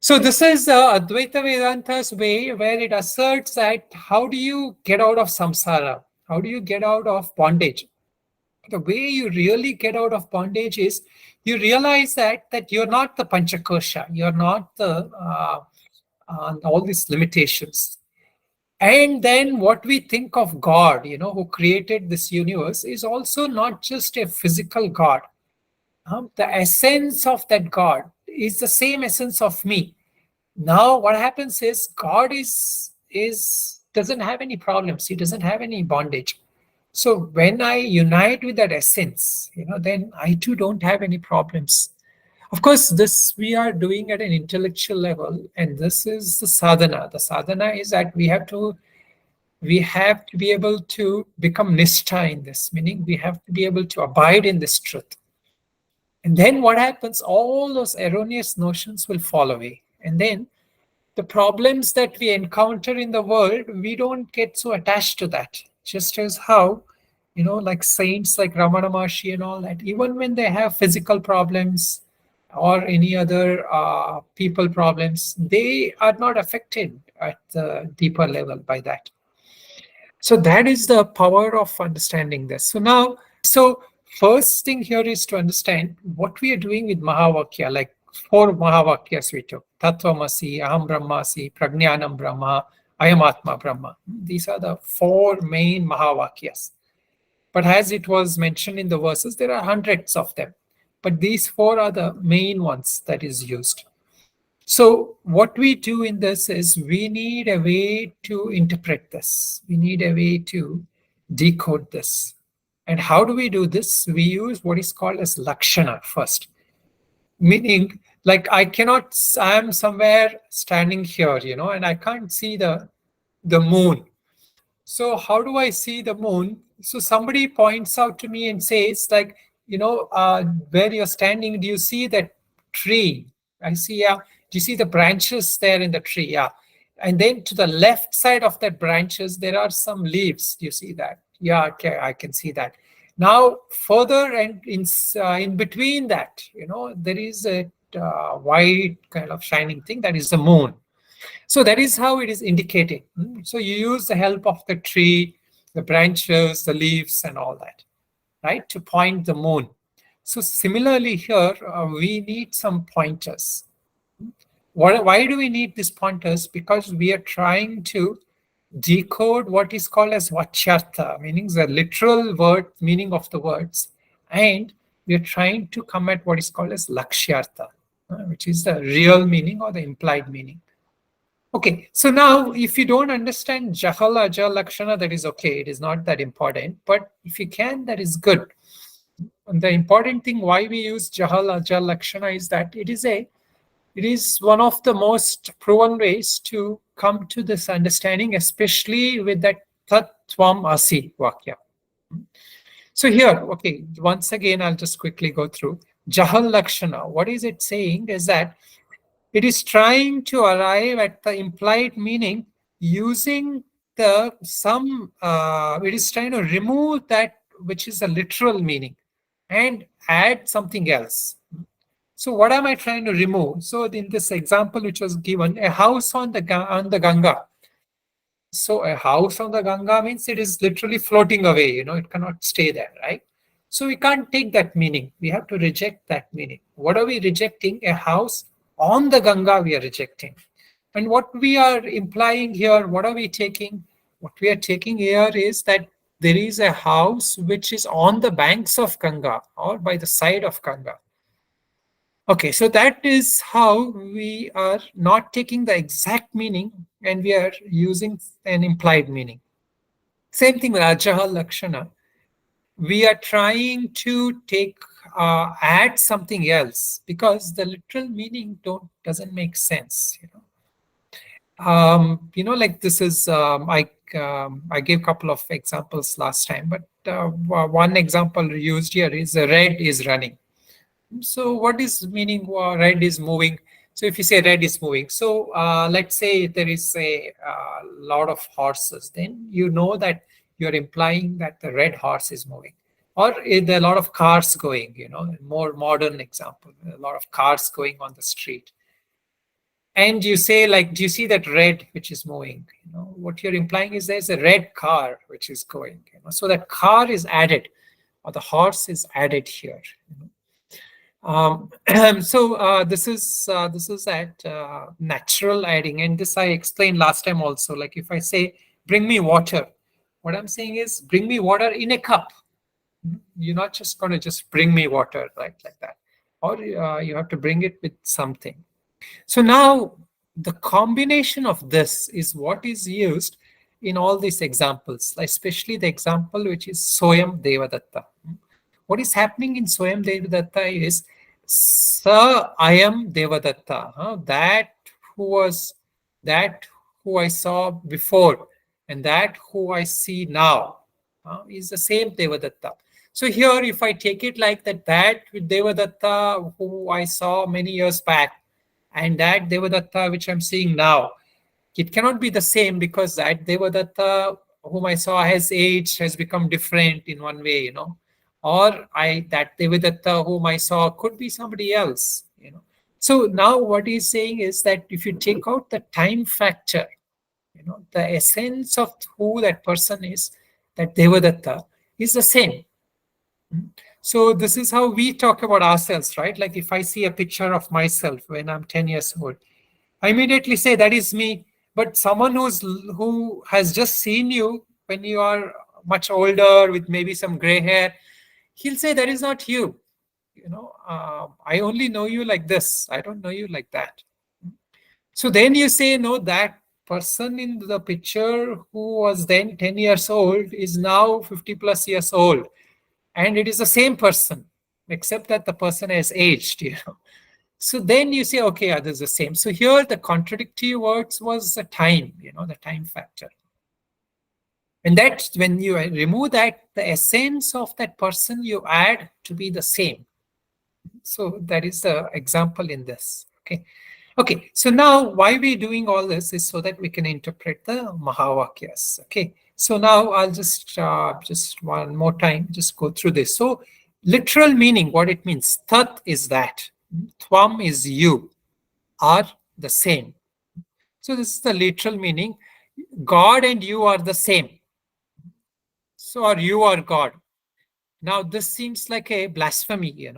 So this is Advaita Vedanta's way, where it asserts that how do you get out of samsara? How do you get out of bondage? The way you really get out of bondage is you realize that you're not the panchakosha, you're not the all these limitations. And then what we think of God, who created this universe, is also not just a physical God. The essence of that God is the same essence of me. Now what happens is God is doesn't have any problems. He doesn't have any bondage. So when I unite with that essence, then I too don't have any problems. Of course, this we are doing at an intellectual level, and this is the sadhana. The sadhana is that we have to be able to become nishtha in this, meaning we have to be able to abide in this truth. And then what happens? All those erroneous notions will fall away. And then the problems that we encounter in the world, we don't get so attached to that. Just as how, like saints like Ramana Maharshi and all that, even when they have physical problems or any other people problems, they are not affected at the deeper level by that. So that is the power of understanding this. So first thing here is to understand what we are doing with Mahavakya, like 4 Mahavakyas we took. Tattvamasi, Aham Brahmasi, Prajnanam Brahma, Ayam Atma Brahma. These are the 4 main Mahavakyas. But as it was mentioned in the verses, there are hundreds of them. But these 4 are the main ones that is used. So what we do in this is we need a way to interpret this. We need a way to decode this. And how do we do this? We use what is called as lakshana first. Meaning, like I am somewhere standing here, and I can't see the moon. So how do I see the moon? So somebody points out to me and says, like, where you're standing, do you see that tree? I see, yeah. Do you see the branches there in the tree? Yeah. And then to the left side of that branches, there are some leaves. Do you see that? Yeah, okay, I can see that. Now, further and in between that, there is a white kind of shining thing that is the moon. So that is how it is indicating. So you use the help of the tree, the branches, the leaves, and all that, right, to point the moon. So similarly here, we need some pointers. Why do we need these pointers? Because we are trying to decode what is called as vachyartha, meaning the literal word meaning of the words, and we are trying to come at what is called as lakshyartha, which is the real meaning or the implied meaning. Okay, so now if you don't understand Jahal Ajal Lakshana, that is okay, it is not that important, but if you can, that is good. And the important thing why we use Jahal Ajal Lakshana is that it is one of the most proven ways to come to this understanding, especially with that Tat Tvam Asi Vakya. So here, okay, once again, I'll just quickly go through. Jahal Lakshana, what is it saying is that it is trying to arrive at the implied meaning using it is trying to remove that which is a literal meaning and add something else. So what am I trying to remove? So in this example which was given, a house on the Ganga. So a house on the Ganga means it is literally floating away, it cannot stay there, right? So we can't take that meaning. We have to reject that meaning. What are we rejecting? A house on the Ganga we are rejecting. And what we are implying here, what are we taking? What we are taking here is that there is a house which is on the banks of Ganga or by the side of Ganga. Okay, so that is how we are not taking the exact meaning and we are using an implied meaning. Same thing with Ajahal Lakshana. We are trying to add something else because the literal meaning doesn't make sense. Like this is I gave a couple of examples last time, but one example used here is red is running. So what is meaning red is moving? So if you say red is moving, so let's say there is a lot of horses, then you know that you're implying that the red horse is moving. Or there are a lot of cars going, more modern example, a lot of cars going on the street. And you say, like, do you see that red which is moving? What you're implying is there's a red car which is going. So that car is added, or the horse is added here. So this is at natural adding, and this I explained last time also. Like if I say, bring me water, what I'm saying is, bring me water in a cup. You're not just going to just bring me water, right, like that, or you have to bring it with something. So now the combination of this is what is used in all these examples, especially the example which is Soyam Devadatta. What is happening in Soyam Devadatta is, Sa Ayam Devadatta, that who I saw before and that who I see now is the same Devadatta. So here, if I take it like that with Devadatta who I saw many years back and that Devadatta which I'm seeing now, it cannot be the same, because that Devadatta whom I saw has aged, has become different in one way, or that Devadatta whom I saw could be somebody else. So now what he's saying is that if you take out the time factor, the essence of who that person is, that Devadatta, is the same. So this is how we talk about ourselves, right? Like if I see a picture of myself when I'm 10 years old, I immediately say that is me. But someone who has just seen you when you are much older with maybe some gray hair, he'll say that is not you. I only know you like this. I don't know you like that. So then you say, no, that person in the picture who was then 10 years old is now 50 plus years old. And it is the same person, except that the person has aged. So then you say, okay, others the same. So here the contradictory words was the time, the time factor. And that when you remove that, the essence of that person you add to be the same. So that is the example in this. Okay. So now why we're doing all this is so that we can interpret the Mahavakyas. Okay. So now I'll just one more time, just go through this. So literal meaning, what it means, Tat is that, Tvam is you, are the same. So this is the literal meaning. God and you are the same. So or you are God. Now this seems like a blasphemy,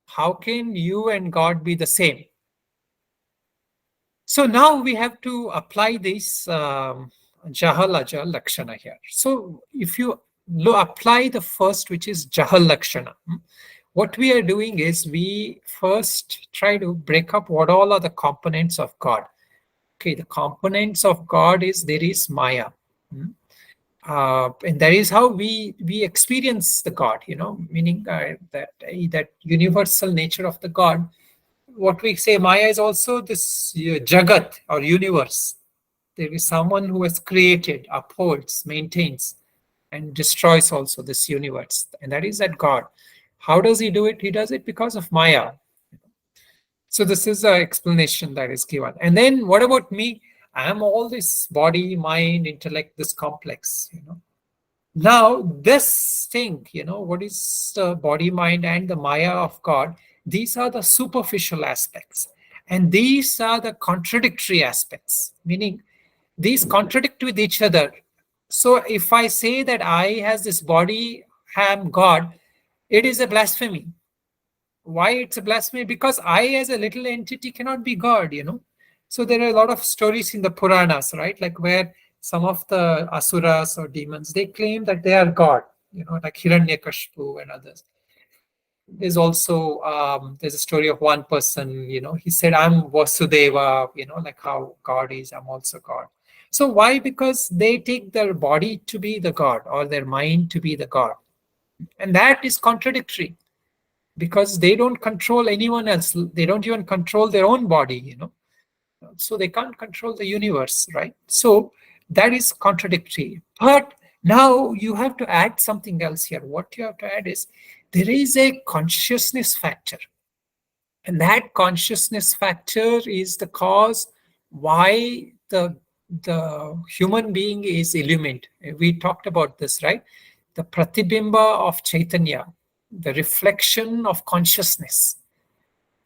How can you and God be the same? So now we have to apply this Jahal Ajal Lakshana here. So if you apply the first, which is Jahal Lakshana, what we are doing is we first try to break up what all are the components of God. Okay, the components of God is there is Maya. And that is how we experience the God, meaning that universal nature of the God. What we say, Maya is also this Jagat or universe. There is someone who has created, upholds, maintains, and destroys also this universe. And that is that God. How does he do it? He does it because of Maya. So this is the explanation that is given. And then what about me? I am all this body, mind, intellect, this complex, Now this thing, what is the body, mind, and the Maya of God? These are the superficial aspects. And these are the contradictory aspects, meaning these contradict with each other. So if I say that I has this body, am God, it is a blasphemy. Why it's a blasphemy? Because I as a little entity cannot be God, So there are a lot of stories in the Puranas, right? Like where some of the asuras or demons, they claim that they are God, like Hiranyakashipu and others. There's also there's a story of one person, he said, I'm Vasudeva, like how God is, I'm also God. So why? Because they take their body to be the God or their mind to be the God. And that is contradictory, because they don't control anyone else. They don't even control their own body, So they can't control the universe, right? So that is contradictory. But now you have to add something else here. What you have to add is there is a consciousness factor. And that consciousness factor is the cause why the human being is illumined. We talked about this, right? The pratibimba of Chaitanya, the reflection of consciousness.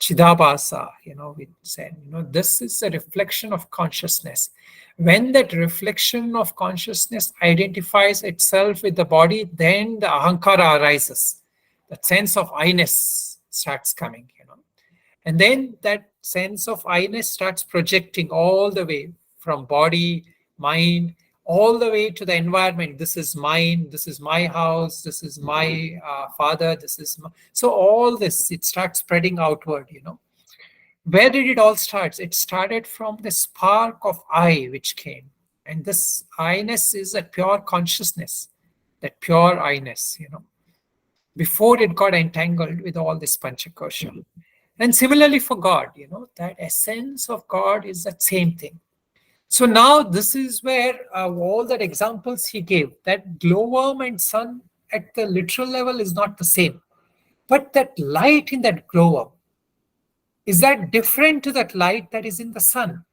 Chidabhasa, we said, this is a reflection of consciousness. When that reflection of consciousness identifies itself with the body, then the ahankara arises. That sense of I-ness starts coming, And then that sense of I-ness starts projecting all the way from body, mind, all the way to the environment. This is mine, this is my house, this is my father, this is my... So all this, it starts spreading outward, Where did it all start? It started from the spark of I which came. And this I-ness is that pure consciousness, that pure I-ness, before it got entangled with all this Panchakosha. And similarly for God, that essence of God is that same thing. So now this is where all that examples he gave, that glowworm and sun at the literal level is not the same. But that light in that glowworm, is that different to that light that is in the sun?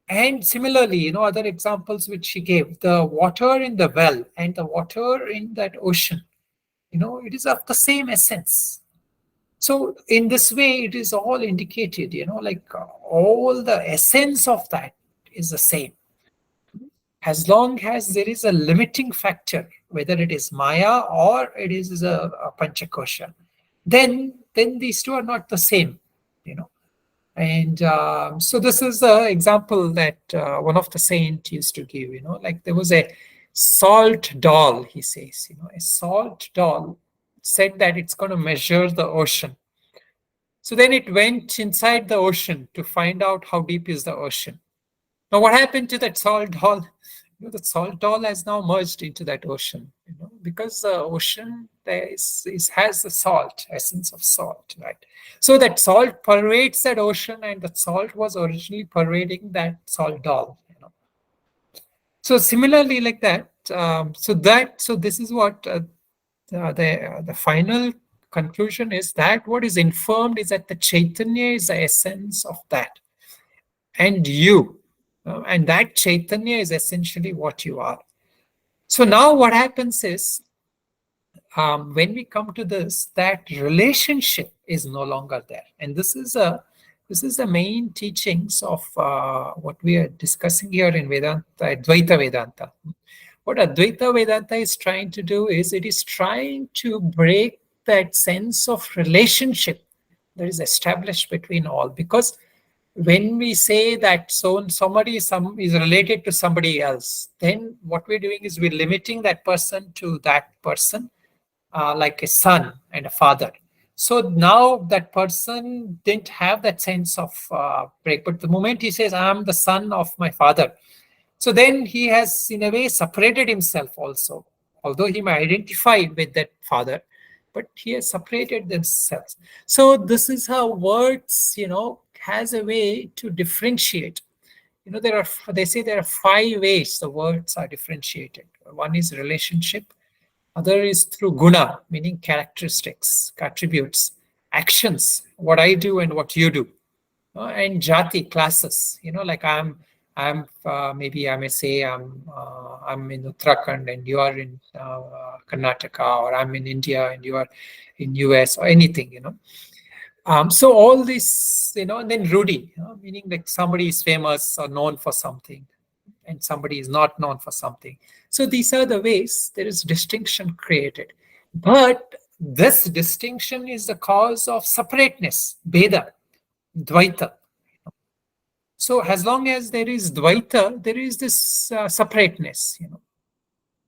And similarly, other examples which he gave, the water in the well and the water in that ocean, it is of the same essence. So in this way, it is all indicated, all the essence of that is the same. As long as there is a limiting factor, whether it is Maya or it is a Panchakosha, then these two are not the same, And so this is an example that one of the saints used to give, like there was a salt doll, he says, a salt doll said that it's going to measure the ocean. So then it went inside the ocean to find out how deep is the ocean. Now what happened to that salt doll? The salt doll has now merged into that ocean, because the ocean has the salt, essence of salt, right? So that salt pervades that ocean, and that salt was originally pervading that salt doll, So similarly, like that, so this is what the final conclusion is, that what is informed is that the Chaitanya is the essence of that, and you. And that Chaitanya is essentially what you are. So now what happens is, when we come to this, that relationship is no longer there. And this is the main teachings of what we are discussing here in Vedanta, Advaita Vedanta. What Advaita Vedanta is trying to do is, it is trying to break that sense of relationship that is established between all. Because when we say that somebody is related to somebody else, then what we're doing is we're limiting that person to that person, like a son and a father. So now that person didn't have that sense of break. But the moment he says, I'm the son of my father, so then he has in a way separated himself also. Although he may identify with that father, but he has separated themselves. So this is how words, has a way to differentiate. They say there are 5 ways the words are differentiated. One is relationship. Other is through guna, meaning characteristics, attributes, actions, what I do and what you do. And jati, classes, like I'm maybe I may say I'm in Uttarakhand and you are in Karnataka, or I'm in India and you are in US, or anything, So all this, and then Rudi, meaning like somebody is famous or known for something and somebody is not known for something. So these are the ways there is distinction created. But this distinction is the cause of separateness, Bheda, Dvaita. So as long as there is Dvaita, there is this separateness,